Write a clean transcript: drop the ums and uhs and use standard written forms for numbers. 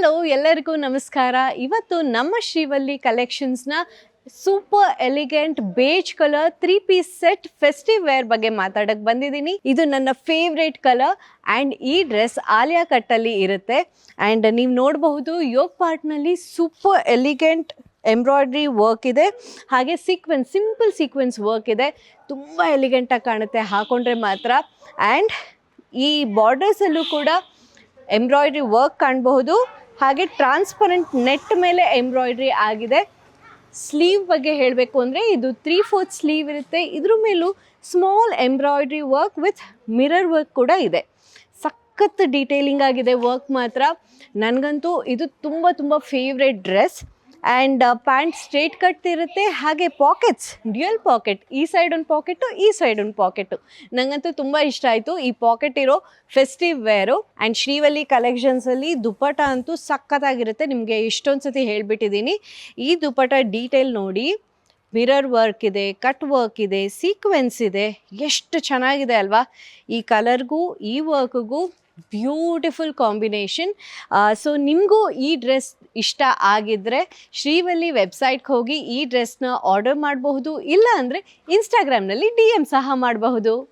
Hello ಎಲ್ಲರಿಗೂ ನಮಸ್ಕಾರ. ಇವತ್ತು ನಮ್ಮ ಶ್ರೀವಲ್ಲಿ ಕಲೆಕ್ಷನ್ಸ್ನ super elegant beige colour 3-piece set festive wear ಬಗ್ಗೆ ಮಾತಾಡಕ್ಕೆ ಬಂದಿದ್ದೀನಿ. ಇದು ನನ್ನ ಫೇವ್ರೇಟ್ ಕಲರ್ ಆ್ಯಂಡ್ ಈ ಡ್ರೆಸ್ ಆಲಿಯಾ ಕಟ್ಟಲ್ಲಿ ಇರುತ್ತೆ. ಆ್ಯಂಡ್ ನೀವು ನೋಡಬಹುದು ಯೋಗ್ ಪಾರ್ಟ್ನಲ್ಲಿ ಸೂಪರ್ ಎಲಿಗೆಂಟ್ ಎಂಬ್ರಾಯ್ಡ್ರಿ ವರ್ಕ್ ಇದೆ, ಹಾಗೆ ಸಿಂಪಲ್ ಸೀಕ್ವೆನ್ಸ್ ವರ್ಕ್ ಇದೆ. ತುಂಬ ಎಲಿಗೆಂಟಾಗಿ ಕಾಣುತ್ತೆ ಹಾಕೊಂಡ್ರೆ ಮಾತ್ರ. ಆ್ಯಂಡ್ ಈ ಬಾರ್ಡರ್ಸಲ್ಲೂ ಕೂಡ ಎಂಬ್ರಾಯ್ಡ್ರಿ ವರ್ಕ್ ಕಾಣಬಹುದು, ಹಾಗೆ ಟ್ರಾನ್ಸ್ಪರೆಂಟ್ ನೆಟ್ ಮೇಲೆ ಎಂಬ್ರಾಯ್ಡ್ರಿ ಆಗಿದೆ. ಸ್ಲೀವ್ ಬಗ್ಗೆ ಹೇಳಬೇಕು ಅಂದರೆ ಇದು 3/4 ಸ್ಲೀವ್ ಇರುತ್ತೆ. ಇದ್ರ ಮೇಲೂ small embroidery work with mirror work ಕೂಡ ಇದೆ. ಸಖತ್ ಡೀಟೇಲಿಂಗ್ ಆಗಿದೆ ವರ್ಕ್ ಮಾತ್ರ. ನನಗಂತೂ ಇದು ತುಂಬ favourite dress. And pant straight cut ಇರುತ್ತೆ, ಹಾಗೆ ಪಾಕೆಟ್ಸ್ ಡ್ಯುಯಲ್ ಪಾಕೆಟ್, ಈ ಸೈಡ್ ಒಂದು ಪಾಕೆಟು ಈ ಸೈಡ್ ಒಂದು ಪಾಕೆಟು. ನನಗಂತೂ ತುಂಬ ಇಷ್ಟ ಆಯಿತು ಈ ಪಾಕೆಟ್ ಇರೋ ಫೆಸ್ಟಿವ್ ವೇರು. ಆ್ಯಂಡ್ ಶ್ರೀವಲ್ಲಿ ಕಲೆಕ್ಷನ್ಸಲ್ಲಿ ದುಪ್ಪಟ ಅಂತೂ ಸಖತ್ತಾಗಿರುತ್ತೆ. ನಿಮಗೆ ಇಷ್ಟೊಂದು ಸತಿ ಹೇಳಿಬಿಟ್ಟಿದ್ದೀನಿ. ಈ ದುಪ್ಪಟ ಡೀಟೇಲ್ ನೋಡಿ, ಮಿರರ್ ವರ್ಕ್ ಇದೆ, ಕಟ್ ವರ್ಕ್ ಇದೆ, ಸೀಕ್ವೆನ್ಸ್ ಇದೆ, ಎಷ್ಟು ಚೆನ್ನಾಗಿದೆ ಅಲ್ವಾ. ಈ ಕಲರ್ಗೂ ಈ ವರ್ಕ್ಗೂ ಬ್ಯೂಟಿಫುಲ್ ಕಾಂಬಿನೇಷನ್. ಸೊ ನಿಮಗೂ ಈ ಡ್ರೆಸ್ ಇಷ್ಟ ಆಗಿದ್ದರೆ ಶ್ರೀವಲ್ಲಿ ವೆಬ್ಸೈಟ್ಗೆ ಹೋಗಿ ಈ ಡ್ರೆಸ್ನ ಆರ್ಡರ್ ಮಾಡಬಹುದು, ಇಲ್ಲ ಅಂದರೆ ಇನ್ಸ್ಟಾಗ್ರಾಮ್ನಲ್ಲಿ DM ಸಹ ಮಾಡಬಹುದು.